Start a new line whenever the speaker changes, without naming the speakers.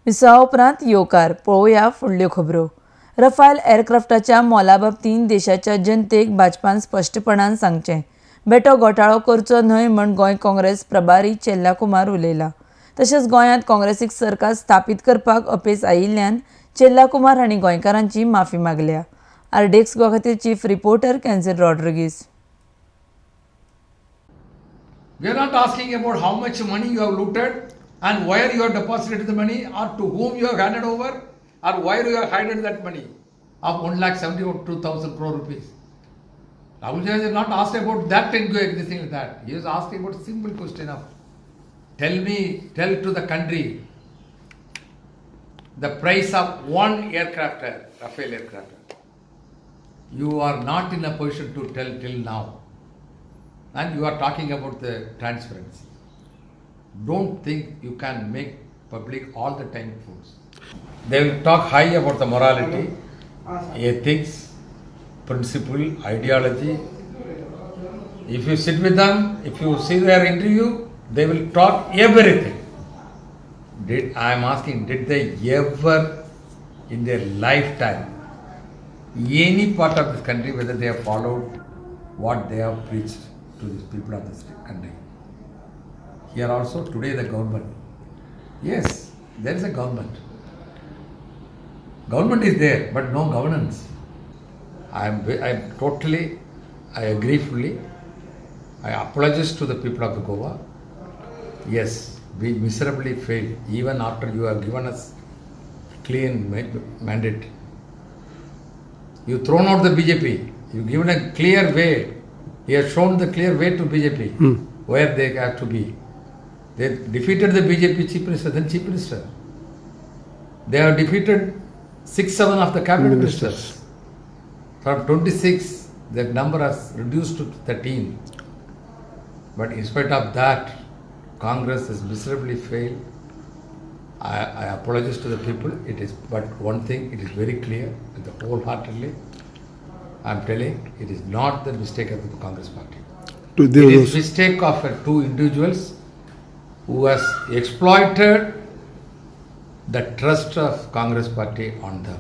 विसवा उपरांत येवकार पळोवया फुडल्यो खबरो. रफाल एअरक्राफ्टाच्या मोलाबाबतींत देशाच्या जनतेक भाजपान स्पश्टपणान सांगचें. बेटो घोटाळो करचो न्हय म्हूण गोंय काँग्रेस प्रभारी चेल्ला कुमार उलयला. तशेंच गोंयांत काँग्रेसीक सरकार स्थापीत करपाक अपेस आयिल्ल्यान चेल्ला कुमार हांणी गोंयकारांची माफी मागल्या. आरडेक्स गोवा खातीर चीफ रिपोर्टर कॅन्झल Rodrigues.
We are not asking about how much money you have looted and where you have deposited the money or to whom you have handed over or where you have hidden that money of 1,72,000 crore rupees. Rahul Gandhi has not asked about that and anything like that. He is asking about a simple question of tell to the country the price of one aircraft, Rafale aircraft. You are not in a position to tell till now. And you are talking about the transparency. Don't think you can make public all the time fools. They will talk high about the morality, ethics, principle, ideology. If you sit with them, if you see their interview, they will talk everything. I am asking, did they ever in their lifetime, any part of this country, whether they have followed what they have preached to the people of this country? Here also today the government, yes, there is a government. Government is there, but no governance. I agree fully. I apologize to the people of the Goa. Yes, we miserably failed even after you have given us clean mandate. You thrown out the BJP. You given a clear way. He has shown the clear way to BJP, where they have to be. They defeated the BJP chief minister, then chief minister. They have defeated 6-7 of the cabinet ministers. From 26, that number has reduced to 13. But in spite of that, Congress has miserably failed. I apologize to the people. It is, but one thing, it is very clear, wholeheartedly. I am telling, it is not the mistake of the Congress party. It is mistake of two individuals who has exploited the trust of Congress party on them.